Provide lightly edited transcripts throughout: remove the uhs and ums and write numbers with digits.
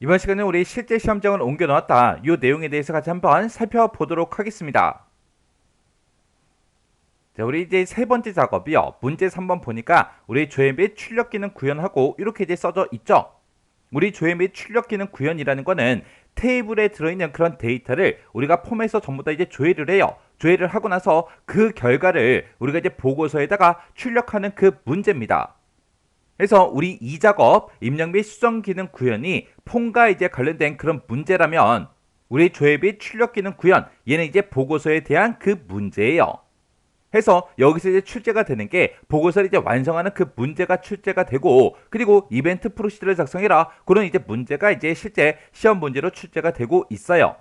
이번 시간에 우리 실제 시험장을 옮겨 놓았다. 이 내용에 대해서 같이 한번 살펴보도록 하겠습니다. 자, 우리 이제 세 번째 작업이요. 문제 3번 보니까 우리 조회 및 출력 기능 구현하고 이렇게 이제 써져 있죠. 우리 조회 및 출력 기능 구현이라는 거는 테이블에 들어있는 그런 데이터를 우리가 폼에서 전부 다 이제 조회를 해요. 조회를 하고 나서 그 결과를 우리가 이제 보고서에다가 출력하는 그 문제입니다. 그래서 우리 이 작업 입력 및 수정 기능 구현이 폼과 이제 관련된 그런 문제라면 우리 조회 및 출력 기능 구현 얘는 이제 보고서에 대한 그 문제예요. 해서 여기서 이제 출제가 되는 게 보고서를 이제 완성하는 그 문제가 출제가 되고, 그리고 이벤트 프로시저를 작성해라 그런 이제 문제가 이제 실제 시험 문제로 출제가 되고 있어요.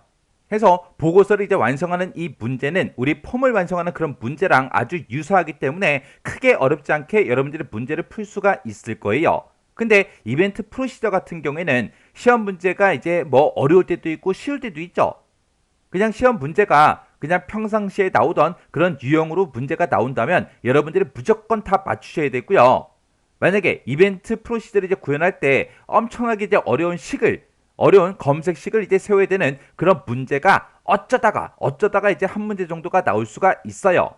해서 보고서를 이제 완성하는 이 문제는 우리 폼을 완성하는 그런 문제랑 아주 유사하기 때문에 크게 어렵지 않게 여러분들이 문제를 풀 수가 있을 거예요. 근데 이벤트 프로시저 같은 경우에는 시험 문제가 이제 뭐 어려울 때도 있고 쉬울 때도 있죠. 그냥 시험 문제가 그냥 평상시에 나오던 그런 유형으로 문제가 나온다면 여러분들이 무조건 다 맞추셔야 되고요. 만약에 이벤트 프로시저를 이제 구현할 때 엄청나게 이제 어려운 검색식을 이제 세워야 되는 그런 문제가 어쩌다가 이제 한 문제 정도가 나올 수가 있어요.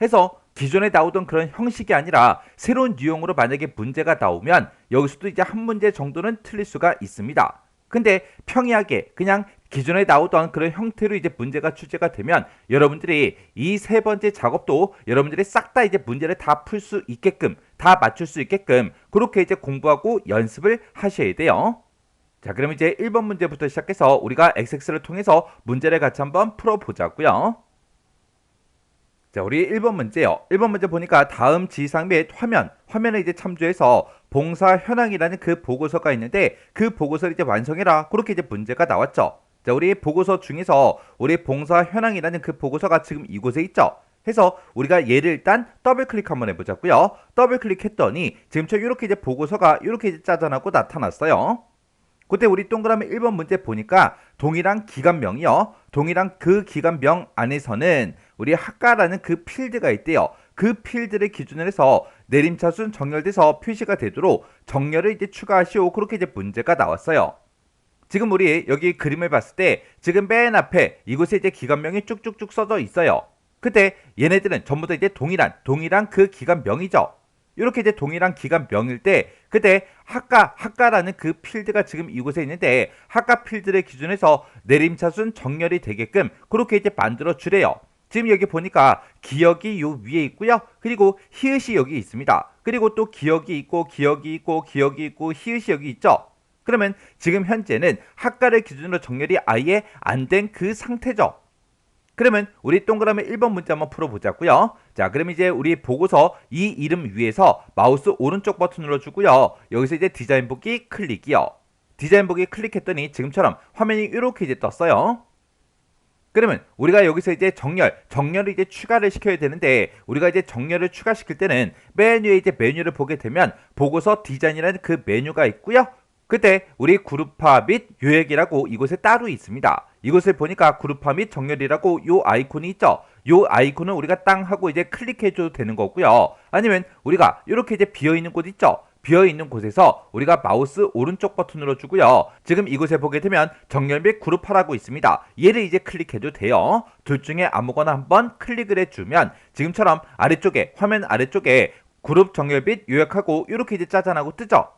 해서 기존에 나오던 그런 형식이 아니라 새로운 유형으로 만약에 문제가 나오면 여기서도 이제 한 문제 정도는 틀릴 수가 있습니다. 근데 평이하게 그냥 기존에 나오던 그런 형태로 이제 문제가 출제가 되면 여러분들이 이 세 번째 작업도 여러분들이 싹 다 이제 문제를 다 풀 수 있게끔, 다 맞출 수 있게끔 그렇게 이제 공부하고 연습을 하셔야 돼요. 자, 그럼 이제 1번 문제부터 시작해서 우리가 XX를 통해서 문제를 같이 한번 풀어보자고요. 자, 우리 1번 문제요. 1번 문제 보니까 다음 지상 및 화면을 이제 참조해서 봉사 현황이라는 그 보고서가 있는데 그 보고서를 이제 완성해라. 그렇게 이제 문제가 나왔죠. 자, 우리 보고서 중에서 우리 봉사 현황이라는 그 보고서가 지금 이곳에 있죠. 해서 우리가 얘를 일단 더블 클릭 한번 해보자고요. 더블 클릭했더니 지금처럼 이렇게 이제 보고서가 이렇게 이제 짜잔하고 나타났어요. 그때 우리 동그라미 1번 문제 보니까 동일한 기관명이요. 동일한 그 기관명 안에서는 우리 학과라는 그 필드가 있대요. 그 필드를 기준으로 해서 내림차순 정렬돼서 표시가 되도록 정렬을 이제 추가하시오. 그렇게 이제 문제가 나왔어요. 지금 우리 여기 그림을 봤을 때 지금 맨 앞에 이곳에 이제 기관명이 쭉쭉쭉 써져 있어요. 그때 얘네들은 전부 다 이제 동일한 그 기관명이죠. 이렇게 이제 동일한 기관명일 때 그때 학과라는 그 필드가 지금 이곳에 있는데 학과 필드를 기준해서 내림차순 정렬이 되게끔 그렇게 이제 만들어 주래요. 지금 여기 보니까 기억이 요 위에 있고요. 그리고 히읗이 여기 있습니다. 그리고 또 기억이 있고 히읗이 여기 있죠. 그러면 지금 현재는 학과를 기준으로 정렬이 아예 안 된 그 상태죠. 그러면 우리 동그라미 1번 문제 한번 풀어보자고요. 자, 그럼 이제 우리 보고서 이 이름 위에서 마우스 오른쪽 버튼 눌러주고요. 여기서 이제 디자인 보기 클릭이요. 디자인 보기 클릭했더니 지금처럼 화면이 이렇게 이제 떴어요. 그러면 우리가 여기서 이제 정렬을 이제 추가를 시켜야 되는데 우리가 이제 정렬을 추가시킬 때는 맨 위에 이제 메뉴를 보게 되면 보고서 디자인이라는 그 메뉴가 있고요. 그때 우리 그룹화 및 요약이라고 이곳에 따로 있습니다. 이곳을 보니까 그룹화 및 정렬이라고 요 아이콘이 있죠. 요 아이콘은 우리가 땅 하고 이제 클릭해줘도 되는 거고요. 아니면 우리가 이렇게 이제 비어있는 곳 있죠. 비어있는 곳에서 우리가 마우스 오른쪽 버튼 눌러주고요. 지금 이곳에 보게 되면 정렬 및 그룹화라고 있습니다. 얘를 이제 클릭해도 돼요. 둘 중에 아무거나 한번 클릭을 해주면 지금처럼 아래쪽에 화면 아래쪽에 그룹 정렬 및 요약하고 이렇게 이제 짜잔하고 뜨죠.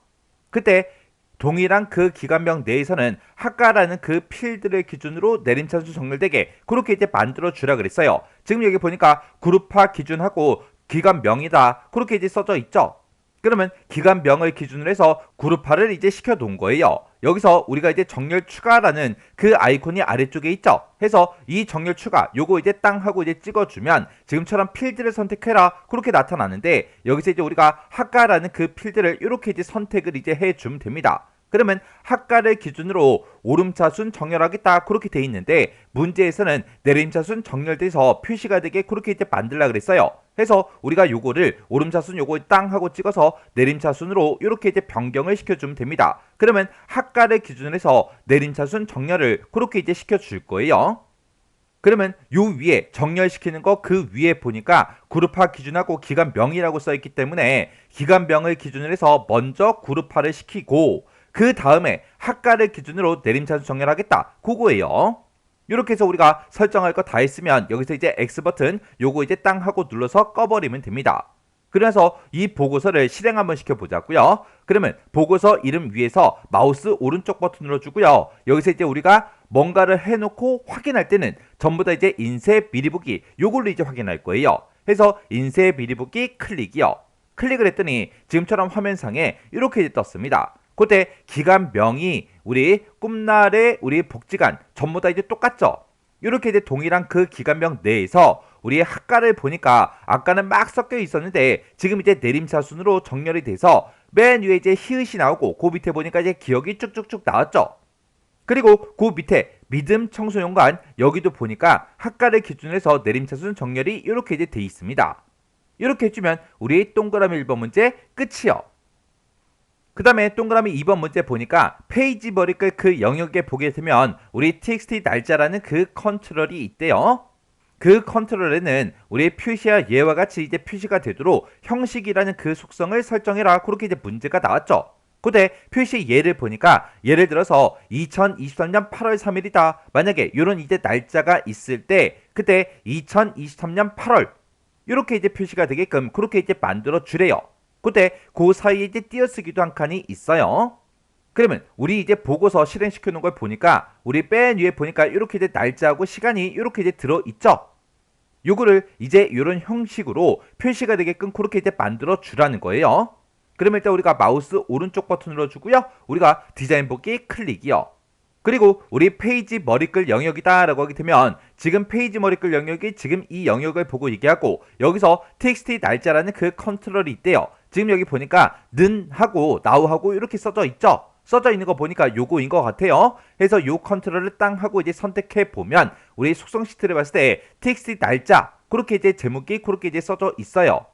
그때 동일한 그 기관명 내에서는 학과라는 그 필드를 기준으로 내림차순 정렬되게 그렇게 이제 만들어 주라 그랬어요. 지금 여기 보니까 그룹화 기준하고 기관명이다 그렇게 이제 써져 있죠. 그러면 기관명을 기준으로 해서 그룹화를 이제 시켜 놓은 거예요. 여기서 우리가 이제 정렬 추가라는 그 아이콘이 아래쪽에 있죠. 해서 이 정렬 추가 요거 이제 땅 하고 이제 찍어주면 지금처럼 필드를 선택해라 그렇게 나타나는데 여기서 이제 우리가 학과라는 그 필드를 이렇게 이제 선택을 이제 해주면 됩니다. 그러면 학과를 기준으로 오름차순 정렬하겠다 그렇게 돼 있는데 문제에서는 내림차순 정렬돼서 표시가 되게 그렇게 이제 만들라 그랬어요. 해서 우리가 요거를 오름차순 요거 땅 하고 찍어서 내림차순으로 이렇게 이제 변경을 시켜주면 됩니다. 그러면 학과를 기준으로 해서 내림차순 정렬을 그렇게 이제 시켜줄 거예요. 그러면 요 위에 정렬시키는 거 그 위에 보니까 그룹화 기준하고 기관명이라고 써있기 때문에 기관명을 기준으로 해서 먼저 그룹화를 시키고 그 다음에 학과를 기준으로 내림차순 정렬하겠다. 그거예요. 이렇게 해서 우리가 설정할 거 다 했으면 여기서 이제 X 버튼 요거 이제 땅 하고 눌러서 꺼버리면 됩니다. 그래서 이 보고서를 실행 한번 시켜보자고요. 그러면 보고서 이름 위에서 마우스 오른쪽 버튼 눌러주고요. 여기서 이제 우리가 뭔가를 해놓고 확인할 때는 전부 다 이제 인쇄 미리 보기 요걸로 이제 확인할 거예요. 해서 인쇄 미리 보기 클릭이요. 클릭을 했더니 지금처럼 화면상에 이렇게 이제 떴습니다. 그때 기관명이 우리 꿈날의 우리 복지관 전부 다 이제 똑같죠. 이렇게 이제 동일한 그 기관명 내에서 우리의 학과를 보니까 아까는 막 섞여 있었는데 지금 이제 내림차순으로 정렬이 돼서 맨 위에 이제 히읗이 나오고 그 밑에 보니까 이제 기억이 쭉쭉쭉 나왔죠. 그리고 그 밑에 믿음 청소년관 여기도 보니까 학과를 기준으로 해서 내림차순 정렬이 이렇게 이제 돼 있습니다. 이렇게 해주면 우리 동그라미 1번 문제 끝이요. 그 다음에 동그라미 2번 문제 보니까 페이지 머리끝 그 영역에 보게 되면 우리 txt 날짜라는 그 컨트롤이 있대요. 그 컨트롤에는 우리의 표시와 예와 같이 이제 표시가 되도록 형식이라는 그 속성을 설정해라. 그렇게 이제 문제가 나왔죠. 그때 표시 예를 보니까 예를 들어서 2023년 8월 3일이다. 만약에 이런 이제 날짜가 있을 때 그때 2023년 8월 이렇게 이제 표시가 되게끔 그렇게 이제 만들어 주래요. 그때 그 사이에 이제 띄어쓰기도 한 칸이 있어요. 그러면 우리 이제 보고서 실행시켜 놓은 걸 보니까 우리 맨 위에 보니까 이렇게 이제 날짜하고 시간이 이렇게 이제 들어 있죠. 요거를 이제 이런 형식으로 표시가 되게끔 그렇게 이제 만들어 주라는 거예요. 그러면 일단 우리가 마우스 오른쪽 버튼 눌러주고요. 우리가 디자인 보기 클릭이요. 그리고 우리 페이지 머리글 영역이다 라고 하게 되면 지금 페이지 머리글 영역이 지금 이 영역을 보고 얘기하고 여기서 txt 날짜라는 그 컨트롤이 있대요. 지금 여기 보니까 는 하고 now 하고 이렇게 써져 있죠. 써져 있는 거 보니까 요거인 것 같아요. 그래서 요 컨트롤을 땅 하고 이제 선택해 보면 우리 속성 시트를 봤을 때 txt 날짜 그렇게 이제 제목이 그렇게 이제 써져 있어요.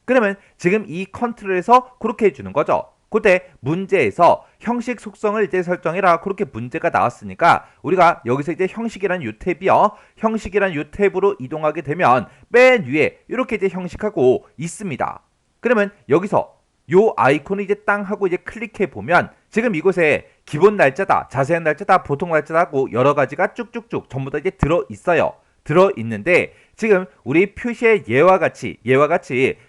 그러면 지금 이 컨트롤에서 그렇게 해주는 거죠. 그때 문제에서 형식 속성을 이제 설정해라 그렇게 문제가 나왔으니까 우리가 여기서 이제 형식이라는 요 탭이요. 형식이라는 요 탭으로 이동하게 되면 맨 위에 이렇게 이제 형식하고 있습니다. 그러면 여기서 요 아이콘을 이제 땅 하고 이제 클릭해 보면 지금 이곳에 기본 날짜다, 자세한 날짜다, 보통 날짜다 하고 여러 가지가 쭉쭉쭉 전부 다 이제 들어 있어요. 들어 있는데 지금 우리 표시의 예와 같이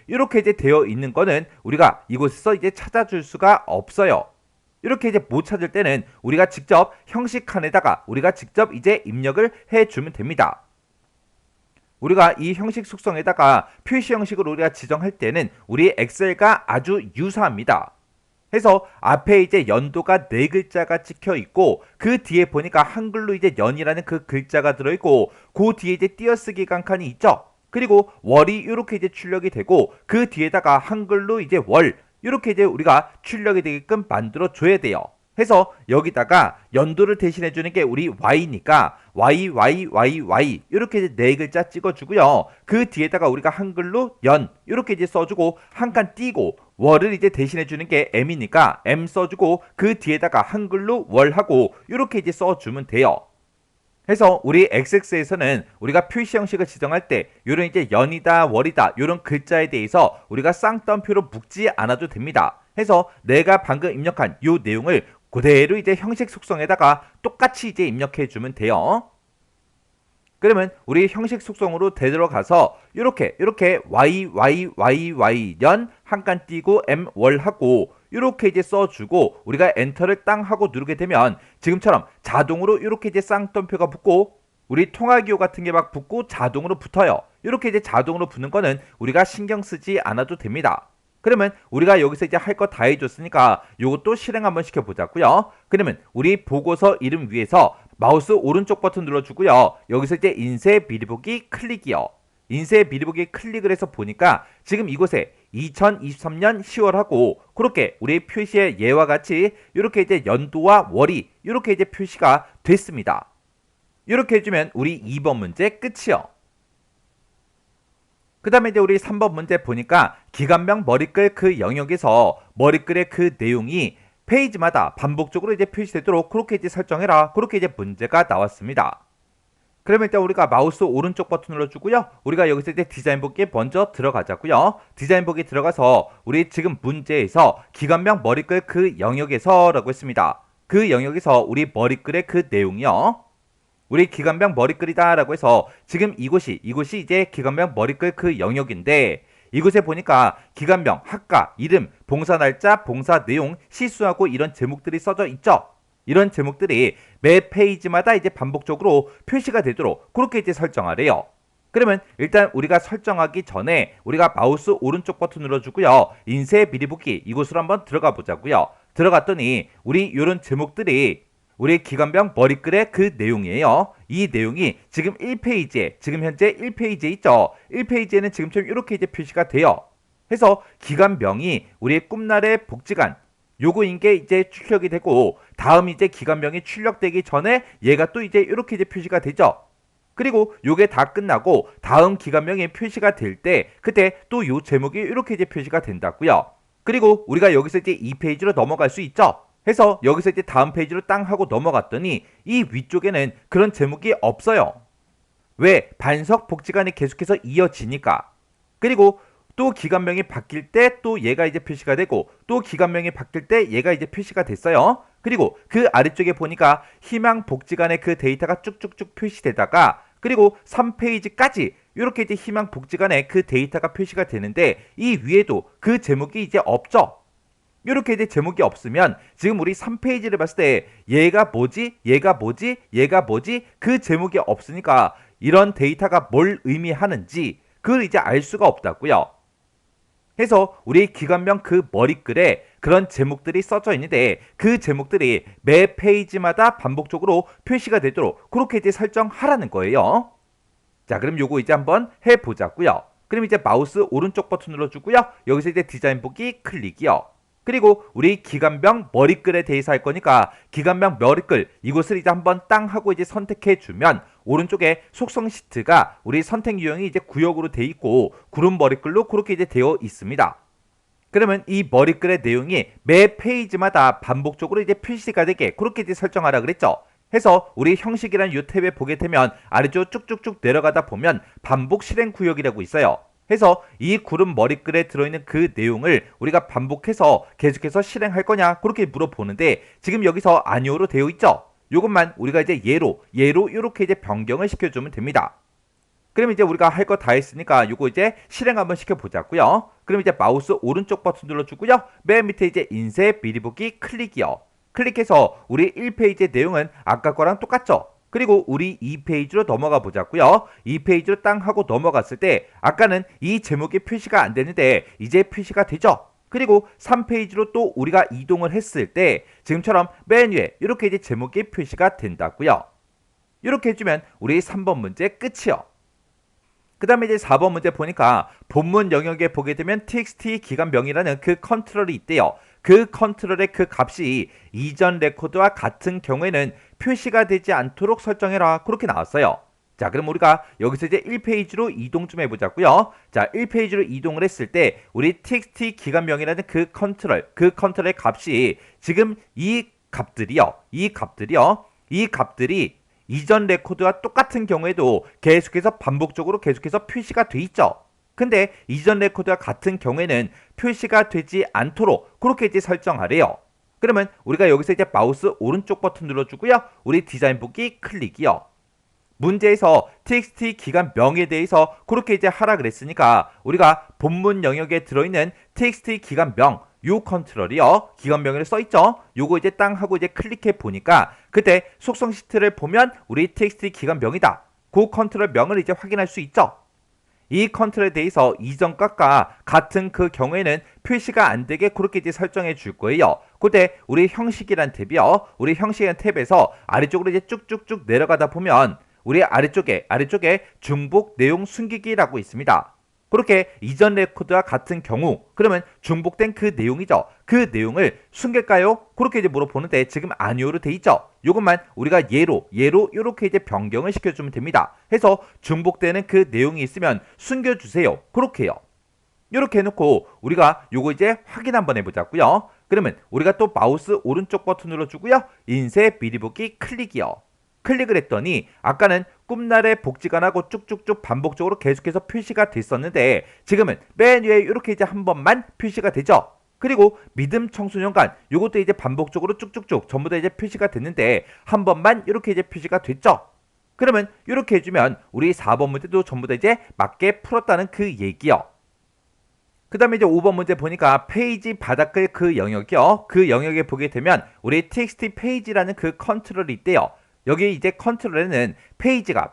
이렇게 이제 되어 있는 거는 우리가 이곳에서 이제 찾아줄 수가 없어요. 이렇게 이제 못 찾을 때는 우리가 직접 형식 칸에다가 우리가 직접 이제 입력을 해주면 됩니다. 우리가 이 형식 속성에다가 표시 형식을 우리가 지정할 때는 우리 엑셀과 아주 유사합니다. 해서 앞에 이제 연도가 4글자가 찍혀 있고 그 뒤에 보니까 한글로 이제 연이라는 그 글자가 들어 있고 그 뒤에 이제 띄어쓰기 칸이 있죠. 그리고 월이 이렇게 이제 출력이 되고 그 뒤에다가 한글로 이제 월 이렇게 이제 우리가 출력이 되게끔 만들어 줘야 돼요. 해서 여기다가 연도를 대신해 주는 게 우리 Y니까 Y 이렇게 이제 4글자 찍어주고요. 그 뒤에다가 우리가 한글로 연 이렇게 이제 써주고 한 칸 띄고 월을 이제 대신해 주는 게 M이니까 M 써주고 그 뒤에다가 한글로 월하고 이렇게 이제 써주면 돼요. 해서 우리 XX에서는 우리가 표시 형식을 지정할 때 이런 이제 연이다 월이다 이런 글자에 대해서 우리가 쌍따옴표로 묶지 않아도 됩니다. 해서 내가 방금 입력한 이 내용을 그대로 이제 형식 속성에다가 똑같이 이제 입력해 주면 돼요. 그러면 우리 형식 속성으로 되들어가서 이렇게 Y 연 한 칸 띄고 M 월 하고 이렇게 이제 써주고 우리가 엔터를 땅 하고 누르게 되면 지금처럼 자동으로 이렇게 이제 쌍따옴표가 붙고 우리 통화기호 같은 게 막 붙고 자동으로 붙어요. 이렇게 이제 자동으로 붙는 거는 우리가 신경 쓰지 않아도 됩니다. 그러면 우리가 여기서 이제 할 거 다 해줬으니까 이것도 실행 한번 시켜보자고요. 그러면 우리 보고서 이름 위에서 마우스 오른쪽 버튼 눌러주고요. 여기서 이제 인쇄 미리 보기 클릭이요. 인쇄 미리 보기 클릭을 해서 보니까 지금 이곳에 2023년 10월하고 그렇게 우리 표시의 예와 같이 이렇게 이제 연도와 월이 이렇게 이제 표시가 됐습니다. 이렇게 해주면 우리 2번 문제 끝이요. 그 다음에 이제 우리 3번 문제 보니까 기관명 머리글 그 영역에서 머리글의 그 내용이 페이지마다 반복적으로 이제 표시되도록 그렇게 이제 설정해라. 그렇게 이제 문제가 나왔습니다. 그러면 일단 우리가 마우스 오른쪽 버튼 눌러주고요. 우리가 여기서 이제 디자인 보기에 먼저 들어가자고요. 디자인 보기 들어가서 우리 지금 문제에서 기관명 머리글 그 영역에서 라고 했습니다. 그 영역에서 우리 머리글의 그 내용이요. 우리 기관명 머리글이다 라고 해서 지금 이곳이 이제 기관명 머리글 그 영역인데 이곳에 보니까 기관명, 학과, 이름, 봉사 날짜, 봉사 내용, 시수하고 이런 제목들이 써져 있죠. 이런 제목들이 매 페이지마다 이제 반복적으로 표시가 되도록 그렇게 이제 설정하래요. 그러면 일단 우리가 설정하기 전에 우리가 마우스 오른쪽 버튼 눌러주고요. 인쇄 미리 보기 이곳으로 한번 들어가 보자고요. 들어갔더니 우리 이런 제목들이 우리 기관병 머리글의 그 내용이에요. 이 내용이 지금 1페이지에 지금 현재 1페이지에 있죠. 1페이지에는 지금처럼 이렇게 이제 표시가 돼요. 해서 기관병이 우리의 꿈날의 복지관 요거인 게 이제 출력이 되고 다음 이제 기관병이 출력되기 전에 얘가 또 이제 이렇게 이제 표시가 되죠. 그리고 요게 다 끝나고 다음 기관명이 표시가 될 때 그때 또 요 제목이 이렇게 이제 표시가 된다고요. 그리고 우리가 여기서 이제 이 페이지로 넘어갈 수 있죠. 해서 여기서 이제 다음 페이지로 땅 하고 넘어갔더니 이 위쪽에는 그런 제목이 없어요. 왜? 반석 복지관이 계속해서 이어지니까. 그리고 또 기관명이 바뀔 때 또 얘가 이제 표시가 되고 또 기관명이 바뀔 때 얘가 이제 표시가 됐어요. 그리고 그 아래쪽에 보니까 희망 복지관의 그 데이터가 쭉쭉쭉 표시되다가 그리고 3페이지까지 이렇게 이제 희망 복지관의 그 데이터가 표시가 되는데 이 위에도 그 제목이 이제 없죠. 이렇게 이제 제목이 없으면 지금 우리 3페이지를 봤을 때 얘가 뭐지? 얘가 뭐지? 얘가 뭐지? 그 제목이 없으니까 이런 데이터가 뭘 의미하는지 그걸 이제 알 수가 없다고요. 해서 우리 기관명 그 머리글에 그런 제목들이 써져 있는데 그 제목들이 매 페이지마다 반복적으로 표시가 되도록 그렇게 이제 설정하라는 거예요. 자, 그럼 요거 이제 한번 해보자고요. 그럼 이제 마우스 오른쪽 버튼 눌러주고요. 여기서 이제 디자인 보기 클릭이요. 그리고 우리 기관병 머리글에 대해서 할 거니까 기관병 머리글 이곳을 이제 한번 땅 하고 이제 선택해 주면 오른쪽에 속성 시트가 우리 선택 유형이 이제 구역으로 돼 있고 구름 머리글로 그렇게 이제 되어 있습니다. 그러면 이 머리글의 내용이 매 페이지마다 반복적으로 이제 표시가 되게 그렇게 이제 설정하라 그랬죠. 해서 우리 형식이라는 이 탭에 보게 되면 아래쪽 쭉쭉쭉 내려가다 보면 반복 실행 구역이라고 있어요. 해서 이 구름 머리글에 들어있는 그 내용을 우리가 반복해서 계속해서 실행할 거냐 그렇게 물어보는데 지금 여기서 아니오로 되어 있죠. 이것만 우리가 이제 예로 이렇게 이제 변경을 시켜주면 됩니다. 그럼 이제 우리가 할 거 다 했으니까 이거 이제 실행 한번 시켜보자고요. 그럼 이제 마우스 오른쪽 버튼 눌러주고요. 맨 밑에 이제 인쇄 미리 보기 클릭이요. 클릭해서 우리 1페이지의 내용은 아까 거랑 똑같죠. 그리고 우리 2페이지로 넘어가 보자고요. 2페이지로 땅 하고 넘어갔을 때 아까는 이 제목이 표시가 안 되는데 이제 표시가 되죠. 그리고 3페이지로 또 우리가 이동을 했을 때 지금처럼 맨 위에 이렇게 이제 제목이 표시가 된다고요. 이렇게 해주면 우리 3번 문제 끝이요. 그 다음에 이제 4번 문제 보니까 본문 영역에 보게 되면 txt 기관명이라는 그 컨트롤이 있대요. 그 컨트롤의 그 값이 이전 레코드와 같은 경우에는 표시가 되지 않도록 설정해라 그렇게 나왔어요. 자, 그럼 우리가 여기서 이제 1페이지로 이동 좀 해보자고요. 자, 1페이지로 이동을 했을 때 우리 txt 기관명이라는 그 컨트롤의 값이 지금 이 값들이 이전 레코드와 똑같은 경우에도 계속해서 반복적으로 계속해서 표시가 돼 있죠. 근데 이전 레코드와 같은 경우에는 표시가 되지 않도록 그렇게 이제 설정하래요. 그러면 우리가 여기서 이제 마우스 오른쪽 버튼 눌러주고요. 우리 디자인 보기 클릭이요. 문제에서 txt 기관명에 대해서 그렇게 이제 하라 그랬으니까 우리가 본문 영역에 들어있는 txt 기관명 요 컨트롤이요. 기관명을 써있죠. 요거 이제 땅 하고 이제 클릭해 보니까 그때 속성 시트를 보면 우리 txt 기관명이다. 그 컨트롤 명을 이제 확인할 수 있죠. 이 컨트롤에 대해서 이전 값과 같은 그 경우에는 표시가 안 되게 그렇게 이제 설정해 줄 거예요. 그때 우리 형식이란 탭이요. 우리 형식이란 탭에서 아래쪽으로 이제 쭉쭉쭉 내려가다 보면 우리 아래쪽에 중복 내용 숨기기라고 있습니다. 그렇게 이전 레코드와 같은 경우 그러면 중복된 그 내용이죠. 그 내용을 숨길까요? 그렇게 이제 물어보는데 지금 아니오로 돼 있죠. 이것만 우리가 예로 이렇게 이제 변경을 시켜주면 됩니다. 해서 중복되는 그 내용이 있으면 숨겨주세요. 그렇게 해요. 이렇게 해놓고 우리가 요거 이제 확인 한번 해보자고요. 그러면 우리가 또 마우스 오른쪽 버튼 눌러주고요. 인쇄 미리 보기 클릭이요. 클릭을 했더니 아까는 꿈날의 복지관하고 쭉쭉쭉 반복적으로 계속해서 표시가 됐었는데 지금은 맨 위에 이렇게 이제 한 번만 표시가 되죠. 그리고 믿음 청소년관 요것도 이제 반복적으로 쭉쭉쭉 전부 다 이제 표시가 됐는데 한 번만 이렇게 이제 표시가 됐죠. 그러면 이렇게 해주면 우리 4번 문제도 전부 다 이제 맞게 풀었다는 그 얘기요. 그 다음에 이제 5번 문제 보니까 페이지 바닥글 그 영역이요. 그 영역에 보게 되면 우리 txt 페이지라는 그 컨트롤이 있대요. 여기 이제 컨트롤에는 페이지가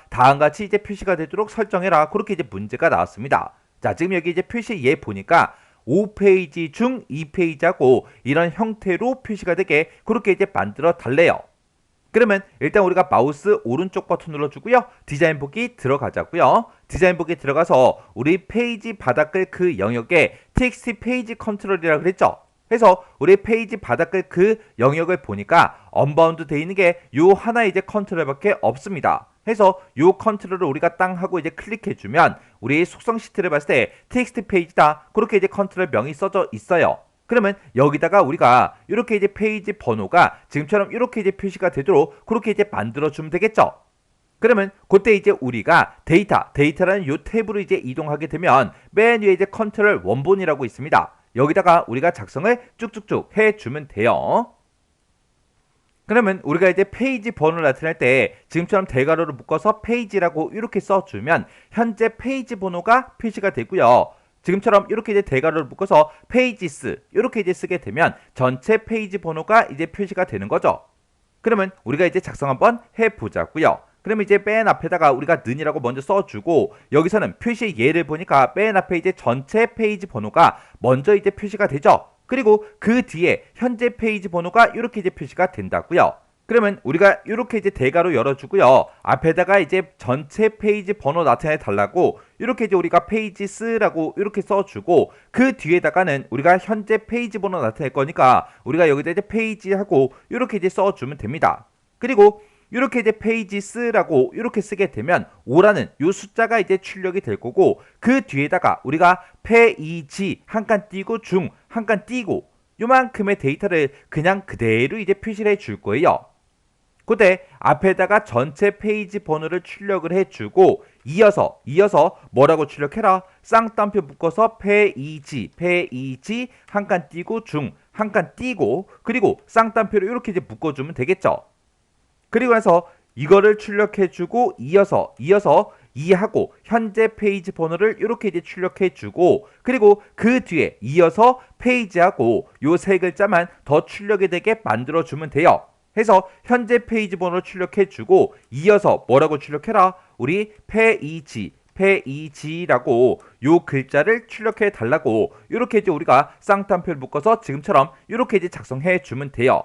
다음과 같이 이제 표시가 되도록 설정해라. 그렇게 이제 문제가 나왔습니다. 자, 지금 여기 이제 표시 얘 보니까 5페이지 중 2페이지하고 이런 형태로 표시가 되게 그렇게 이제 만들어 달래요. 그러면 일단 우리가 마우스 오른쪽 버튼 눌러주고요. 디자인 보기 들어가자고요. 디자인 보기 들어가서 우리 페이지 바닥글 그 영역에 txt 페이지 컨트롤이라고 그랬죠. 그래서 우리 페이지 바닥글 그 영역을 보니까 언바운드 돼 있는 게 요 하나 이제 컨트롤밖에 없습니다. 해서 요 컨트롤을 우리가 땅 하고 이제 클릭해주면 우리 속성 시트를 봤을 때 txt 페이지다 그렇게 이제 컨트롤 명이 써져 있어요. 그러면 여기다가 우리가 이렇게 이제 페이지 번호가 지금처럼 이렇게 이제 표시가 되도록 그렇게 이제 만들어주면 되겠죠. 그러면 그때 이제 우리가 데이터라는 요 탭으로 이제 이동하게 되면 맨 위에 이제 컨트롤 원본이라고 있습니다. 여기다가 우리가 작성을 쭉쭉쭉 해주면 돼요. 그러면 우리가 이제 페이지 번호를 나타낼 때 지금처럼 대괄호를 묶어서 페이지라고 이렇게 써주면 현재 페이지 번호가 표시가 되고요. 지금처럼 이렇게 이제 대괄호를 묶어서 페이지스 이렇게 이제 쓰게 되면 전체 페이지 번호가 이제 표시가 되는 거죠. 그러면 우리가 이제 작성 한번 해보자고요. 그러면 이제 맨 앞에다가 우리가 는이라고 먼저 써주고 여기서는 표시 예를 보니까 맨 앞에 이제 전체 페이지 번호가 먼저 이제 표시가 되죠. 그리고 그 뒤에 현재 페이지 번호가 이렇게 이제 표시가 된다고요. 그러면 우리가 이렇게 이제 대괄호 열어주고요. 앞에다가 이제 전체 페이지 번호 나타내 달라고 이렇게 이제 우리가 페이지스라고 이렇게 써주고 그 뒤에다가는 우리가 현재 페이지 번호 나타낼 거니까 우리가 여기다 이제 페이지하고 이렇게 이제 써주면 됩니다. 그리고 이렇게 이제 페이지스라고 이렇게 쓰게 되면 5라는 이 숫자가 이제 출력이 될 거고 그 뒤에다가 우리가 페이지 한 칸 띄고 중 한 칸 띄고 요만큼의 데이터를 그냥 그대로 이제 표시를 해줄 거예요. 그때 앞에다가 전체 페이지 번호를 출력을 해주고 이어서 뭐라고 출력해라? 쌍따옴표 묶어서 페이지 한 칸 띄고 중 한 칸 띄고 그리고 쌍따옴표로 이렇게 이제 묶어주면 되겠죠. 그리고 나서 이거를 출력해주고 이어서 이하고 현재 페이지 번호를 이렇게 이제 출력해주고 그리고 그 뒤에 이어서 페이지하고 요 세 글자만 더 출력이 되게 만들어주면 돼요. 해서 현재 페이지 번호를 출력해주고 이어서 뭐라고 출력해라? 우리 페이지라고 요 글자를 출력해 달라고 이렇게 이제 우리가 쌍따옴표를 묶어서 지금처럼 이렇게 이제 작성해 주면 돼요.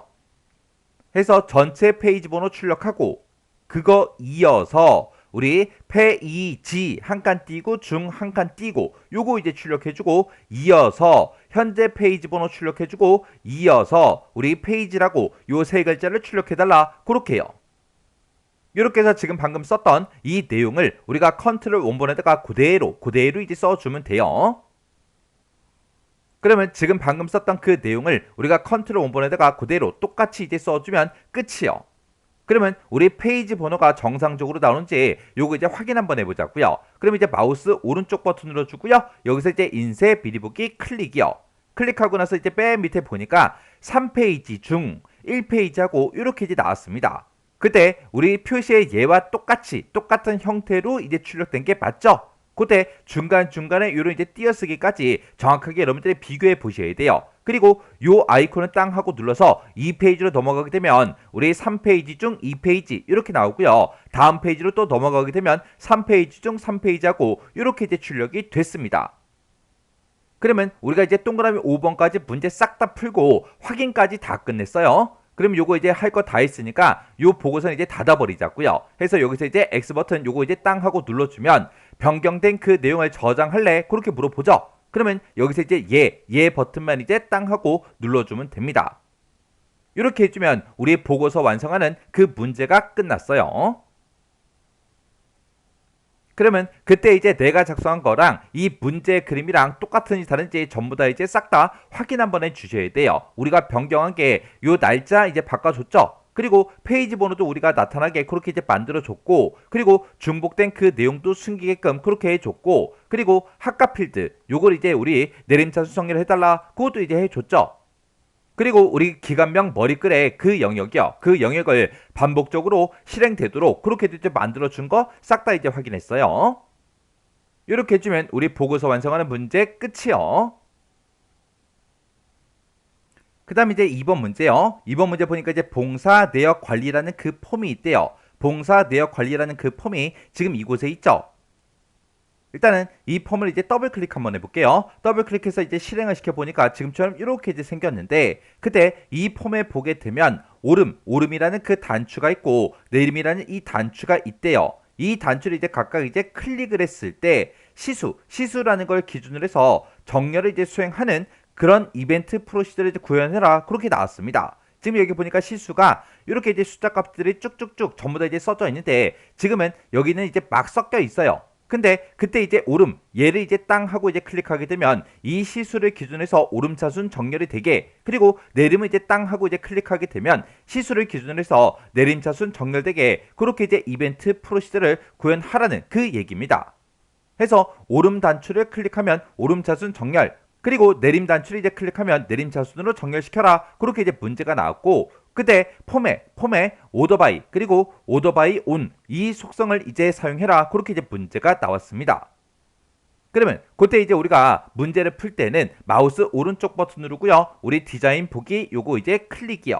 해서 전체 페이지 번호 출력하고 그거 이어서 우리 페이지 한 칸 띄고 중 한 칸 띄고 요거 이제 출력해주고 이어서 현재 페이지 번호 출력해주고 이어서 우리 페이지라고 요 세 글자를 출력해달라 그렇게요. 이렇게 해서 지금 방금 썼던 이 내용을 우리가 컨트롤 원본에다가 그대로 이제 써주면 돼요. 그러면 지금 방금 썼던 그 내용을 우리가 컨트롤 원본에다가 그대로 똑같이 이제 써주면 끝이요. 그러면 우리 페이지 번호가 정상적으로 나오는지 요거 이제 확인 한번 해보자고요. 그럼 이제 마우스 오른쪽 버튼 눌러주고요. 여기서 이제 인쇄 미리 보기 클릭이요. 클릭하고 나서 이제 맨 밑에 보니까 3페이지 중 1페이지하고 이렇게 이제 나왔습니다. 그때 우리 표시의 얘와 똑같은 형태로 이제 출력된 게 맞죠? 그때 중간중간에 이런 이제 띄어쓰기까지 정확하게 여러분들이 비교해 보셔야 돼요. 그리고 요 아이콘을 땅 하고 눌러서 2페이지로 넘어가게 되면 우리 3페이지 중 2페이지 이렇게 나오고요. 다음 페이지로 또 넘어가게 되면 3페이지 중 3페이지하고 이렇게 이제 출력이 됐습니다. 그러면 우리가 이제 동그라미 5번까지 문제 싹 다 풀고 확인까지 다 끝냈어요. 그럼 요거 이제 할 거 다 했으니까 요 보고서는 이제 닫아버리자고요. 해서 여기서 이제 X 버튼 요거 이제 땅 하고 눌러주면 변경된 그 내용을 저장할래? 그렇게 물어보죠. 그러면 여기서 이제 얘 버튼만 이제 땅 하고 눌러주면 됩니다. 이렇게 해주면 우리 보고서 완성하는 그 문제가 끝났어요. 그러면 그때 이제 내가 작성한 거랑 이 문제 그림이랑 똑같은지 다른지 전부 다 이제 싹 다 확인 한번 해주셔야 돼요. 우리가 변경한 게 요 날짜 이제 바꿔줬죠? 그리고 페이지 번호도 우리가 나타나게 그렇게 이제 만들어줬고, 그리고 중복된 그 내용도 숨기게끔 그렇게 해줬고, 그리고 학과 필드 요걸 이제 우리 내림차순 정리를 해달라 그것도 이제 해줬죠. 그리고 우리 기관명 머리글의 그 영역이요, 그 영역을 반복적으로 실행되도록 그렇게 이제 만들어준 거 싹 다 이제 확인했어요. 이렇게 해주면 우리 보고서 완성하는 문제 끝이요. 그 다음 이제 2번 문제요. 2번 문제 보니까 이제 봉사 내역 관리라는 그 폼이 있대요. 봉사 내역 관리라는 그 폼이 지금 이곳에 있죠. 일단은 이 폼을 이제 더블 클릭 한번 해볼게요. 더블 클릭해서 이제 실행을 시켜보니까 지금처럼 이렇게 이제 생겼는데, 그때 이 폼에 보게 되면 오름이라는 그 단추가 있고 내림이라는 이 단추가 있대요. 이 단추를 이제 각각 이제 클릭을 했을 때 시수라는 걸 기준으로 해서 정렬을 이제 수행하는 그런 이벤트 프로시저를 이제 구현해라 그렇게 나왔습니다. 지금 여기 보니까 시수가 이렇게 이제 숫자 값들이 쭉쭉쭉 전부 다 이제 써져 있는데, 지금은 여기는 이제 막 섞여 있어요. 근데 그때 이제 얘를 이제 땅 하고 이제 클릭하게 되면 이 시수를 기준으로 해서 오름차순 정렬이 되게, 그리고 내림을 이제 땅 하고 이제 클릭하게 되면 시수를 기준으로 해서 내림차순 정렬되게 그렇게 이제 이벤트 프로시저를 구현하라는 그 얘기입니다. 해서 오름 단추를 클릭하면 오름차순 정렬, 그리고 내림 단추를 이제 클릭하면 내림 차순으로 정렬시켜라 그렇게 이제 문제가 나왔고, 그때 폼에 오더바이 그리고 오더바이 온 이 속성을 이제 사용해라 그렇게 이제 문제가 나왔습니다. 그러면 그때 이제 우리가 문제를 풀 때는 마우스 오른쪽 버튼 누르고요, 우리 디자인 보기 요거 이제 클릭이요.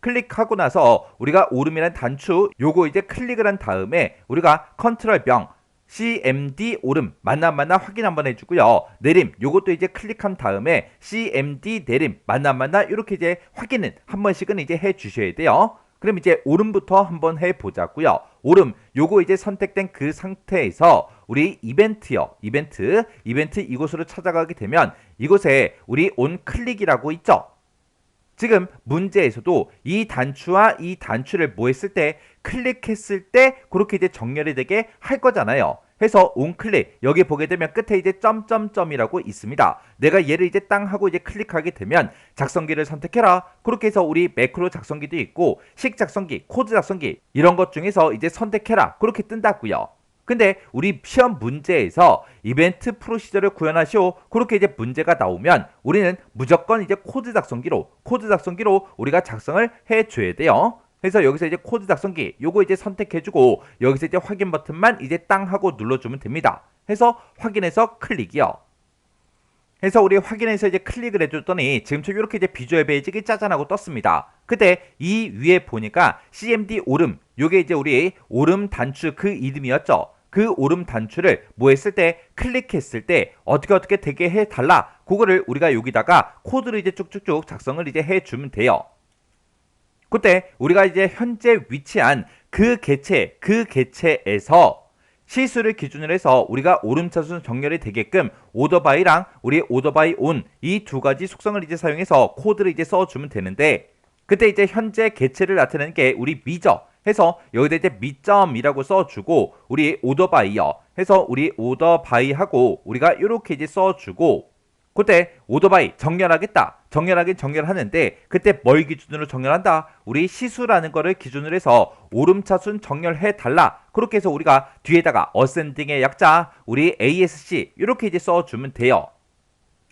클릭하고 나서 우리가 오름이란 단추 요거 이제 클릭을 한 다음에 우리가 컨트롤 명 CMD 오름 맞나 확인 한번 해주고요. 내림 요것도 이제 클릭한 다음에 CMD 내림 맞나 이렇게 이제 확인은 한 번씩은 이제 해주셔야 돼요. 그럼 이제 오름부터 한번 해보자고요. 오름 요거 이제 선택된 그 상태에서 우리 이벤트요, 이벤트 이곳으로 찾아가게 되면 이곳에 우리 온 클릭이라고 있죠. 지금 문제에서도 이 단추와 이 단추를 뭐 했을 때, 클릭했을 때 그렇게 이제 정렬이 되게 할 거잖아요. 해서 온클릭 여기 보게 되면 끝에 이제 점점점이라고 있습니다. 내가 얘를 이제 땅 하고 이제 클릭하게 되면 작성기를 선택해라 그렇게 해서 우리 매크로 작성기도 있고 식 작성기, 코드 작성기 이런 것 중에서 이제 선택해라 그렇게 뜬다고요. 근데 우리 시험 문제에서 이벤트 프로시저를 구현하시오 그렇게 이제 문제가 나오면 우리는 무조건 이제 코드 작성기로 우리가 작성을 해줘야 돼요. 그래서 여기서 이제 코드 작성기 요거 이제 선택해주고 여기서 이제 확인 버튼만 이제 땅 하고 눌러주면 됩니다. 해서 확인해서 클릭이요. 해서 우리 확인해서 이제 클릭을 해줬더니 지금처럼 이렇게 이제 비주얼 베이직이 짜잔하고 떴습니다. 그때 이 위에 보니까 CMD 오름 요게 이제 우리 오름 단추 그 이름이었죠. 그 오름 단추를 뭐 했을 때, 클릭했을 때 어떻게 되게 해달라 그거를 우리가 여기다가 코드를 이제 쭉쭉쭉 작성을 이제 해주면 돼요. 그때 우리가 이제 현재 위치한 그 개체에서 시수를 기준으로 해서 우리가 오름차순 정렬이 되게끔 오더바이랑 우리 오더바이 온 이 두 가지 속성을 이제 사용해서 코드를 이제 써주면 되는데, 그때 이제 현재 개체를 나타내는 게 우리 미죠. 해서 여기다 이제 미점이라고 써주고 우리 오더바이요. 해서 우리 오더바이하고 우리가 이렇게 이제 써주고, 그때 오더바이 정렬하는데 그때 뭘 기준으로 정렬한다? 우리 시수라는 거를 기준으로 해서 오름차순 정렬해 달라 그렇게 해서 우리가 뒤에다가 어센딩의 약자 우리 ASC 이렇게 이제 써주면 돼요.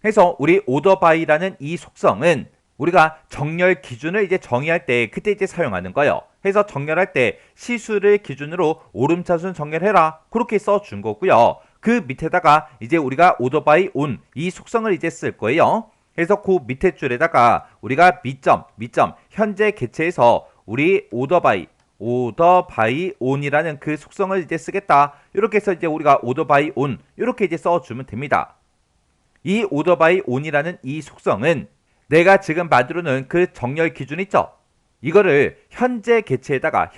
해서 우리 오더바이라는 이 속성은 우리가 정렬 기준을 이제 정의할 때 그때 이제 사용하는 거예요. 해서 정렬할 때 시수를 기준으로 오름차순 정렬해라 그렇게 써준 거고요. 그 밑에다가 이제 우리가 오더바이 온 이 속성을 이제 쓸 거예요. 그래서 그 밑에 줄에다가 우리가 미점 현재 개체에서 우리 오더바이 온이라는 그 속성을 이제 쓰겠다. 이렇게 해서 이제 우리가 오더바이 온 이렇게 이제 써주면 됩니다. 이 오더바이 온이라는 이 속성은 내가 지금 만들어놓은 그 정렬 기준 있죠? 이거를 현재 개체에다가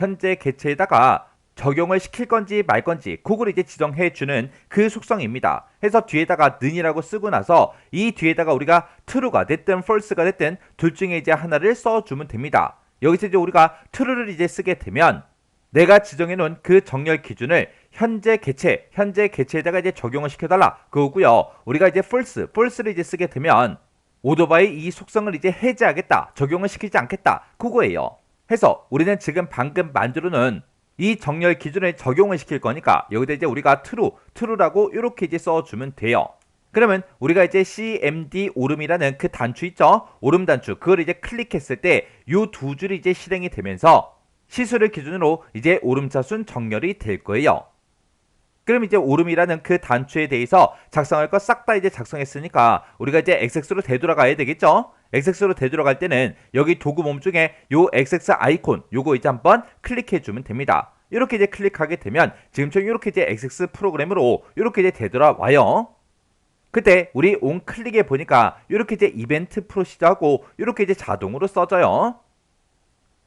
적용을 시킬 건지 말 건지 그걸 이제 지정해 주는 그 속성입니다. 해서 뒤에다가 는이라고 쓰고 나서 이 뒤에다가 우리가 true가 됐든 false가 됐든 둘 중에 이제 하나를 써주면 됩니다. 여기서 이제 우리가 true를 이제 쓰게 되면 내가 지정해 놓은 그 정렬 기준을 현재 개체에다가 이제 적용을 시켜달라 그거고요. 우리가 이제 false를 이제 쓰게 되면 오더바이 이 속성을 이제 해제하겠다, 적용을 시키지 않겠다 그거예요. 해서 우리는 지금 방금 만들어 놓은 이 정렬 기준을 적용을 시킬 거니까 여기다 이제 우리가 true라고 이렇게 이제 써주면 돼요. 그러면 우리가 이제 cmd 오름이라는 그 단추 있죠? 오름 단추 그걸 이제 클릭했을 때 이 두 줄이 이제 실행이 되면서 시수를 기준으로 이제 오름차순 정렬이 될 거예요. 그럼 이제 오름이라는 그 단추에 대해서 작성할 거 싹 다 이제 작성했으니까 우리가 이제 XX로 되돌아가야 되겠죠? XX로 되돌아갈 때는 여기 도구 몸 중에 요 XX 아이콘 요거 이제 한번 클릭해 주면 됩니다. 이렇게 이제 클릭하게 되면 지금처럼 이렇게 이제 XX 프로그램으로 이렇게 이제 되돌아와요. 그때 우리 온 클릭해 보니까 이렇게 이제 이벤트 프로시저하고 이렇게 이제 자동으로 써져요.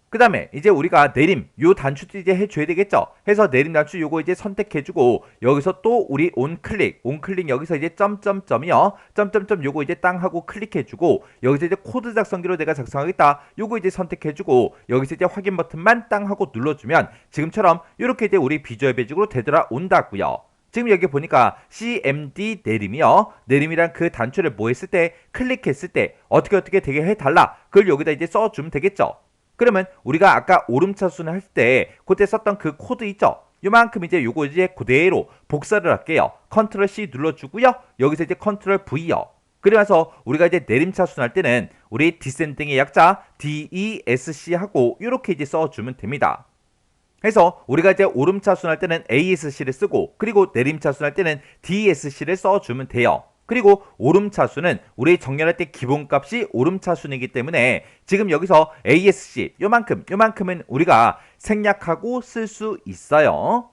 그 다음에 이제 우리가 내림 요 단추도 이제 해줘야 되겠죠. 해서 내림 단추 요거 이제 선택해주고 여기서 또 우리 온 클릭 여기서 이제 점점점이요. 점점점 요거 이제 땅 하고 클릭해주고 여기서 이제 코드 작성기로 내가 작성하겠다. 요거 이제 선택해주고 여기서 이제 확인 버튼만 땅 하고 눌러주면 지금처럼 이렇게 이제 우리 비주얼 베이직으로 되돌아온다고요. 지금 여기 보니까 cmd 내림이요. 내림이란 그 단추를 뭐 했을 때 클릭했을 때 어떻게 되게 해달라. 그걸 여기다 이제 써주면 되겠죠. 그러면 우리가 아까 오름차순을 할 때 그때 썼던 그 코드 있죠? 요만큼 이제 요거 이제 그대로 복사를 할게요. 컨트롤 C 눌러주고요. 여기서 이제 컨트롤 V요. 그러면서 우리가 이제 내림차순 할 때는 우리 디센딩의 약자 DESC 하고 이렇게 이제 써주면 됩니다. 그래서 우리가 이제 오름차순 할 때는 ASC를 쓰고 그리고 내림차순 할 때는 DSC를 써주면 돼요. 그리고 오름차순은 우리 정렬할 때 기본값이 오름차순이기 때문에 지금 여기서 ASC 요만큼은 우리가 생략하고 쓸 수 있어요.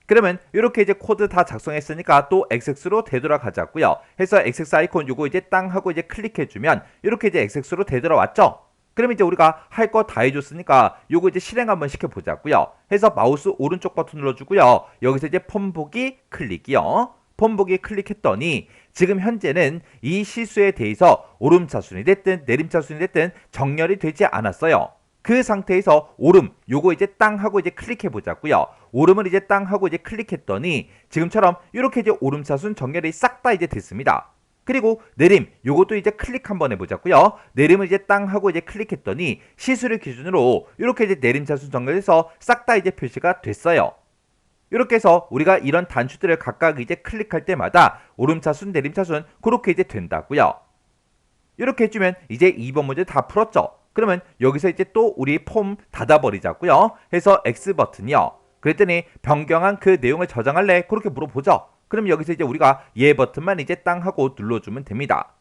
그러면 이렇게 이제 코드 다 작성했으니까 또 XX로 되돌아가자고요. 해서 XX 아이콘 요거 이제 땅 하고 이제 클릭해주면 이렇게 이제 XX로 되돌아왔죠. 그럼 이제 우리가 할 거 다 해줬으니까 요거 이제 실행 한번 시켜보자고요. 해서 마우스 오른쪽 버튼 눌러주고요. 여기서 이제 폼 보기 클릭이요. 폼 보기 클릭했더니 지금 현재는 이 시수에 대해서 오름차순이 됐든 내림차순이 됐든 정렬이 되지 않았어요. 그 상태에서 오름 요거 이제 땅 하고 이제 클릭해 보자고요. 오름을 이제 땅 하고 이제 클릭했더니 지금처럼 이렇게 이제 오름차순 정렬이 싹 다 이제 됐습니다. 그리고 내림 요것도 이제 클릭 한번 해보자고요. 내림을 이제 땅 하고 이제 클릭했더니 시수를 기준으로 이렇게 이제 내림차순 정렬해서 싹 다 이제 표시가 됐어요. 이렇게 해서 우리가 이런 단추들을 각각 이제 클릭할 때마다 오름차순, 내림차순 그렇게 이제 된다고요. 이렇게 해주면 이제 2번 문제 다 풀었죠. 그러면 여기서 이제 또 우리 폼 닫아버리자고요. 해서 X 버튼이요. 그랬더니 변경한 그 내용을 저장할래? 그렇게 물어보죠. 그럼 여기서 이제 우리가 예 버튼만 이제 땅 하고 눌러주면 됩니다.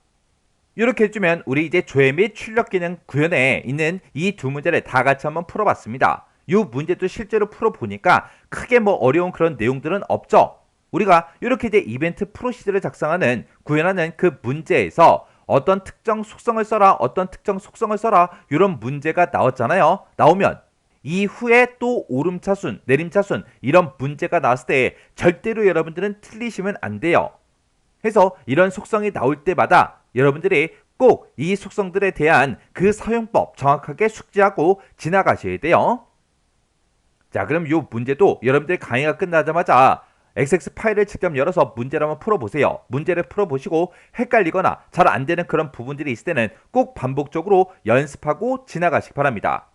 이렇게 해주면 우리 이제 조회 및 출력 기능 구현에 있는 이 두 문제를 다 같이 한번 풀어봤습니다. 이 문제도 실제로 풀어보니까 크게 뭐 어려운 그런 내용들은 없죠. 우리가 이렇게 이제 이벤트 프로시저를 작성하는 구현하는 그 문제에서 어떤 특정 속성을 써라 어떤 특정 속성을 써라 이런 문제가 나왔잖아요. 나오면 이후에 또 오름차순 내림차순 이런 문제가 나왔을 때 절대로 여러분들은 틀리시면 안 돼요. 해서 이런 속성이 나올 때마다 여러분들이 꼭 이 속성들에 대한 그 사용법 정확하게 숙지하고 지나가셔야 돼요. 자, 그럼 이 문제도 여러분들 강의가 끝나자마자 XX 파일을 직접 열어서 문제를 한번 풀어보세요. 문제를 풀어보시고 헷갈리거나 잘 안되는 그런 부분들이 있을 때는 꼭 반복적으로 연습하고 지나가시기 바랍니다.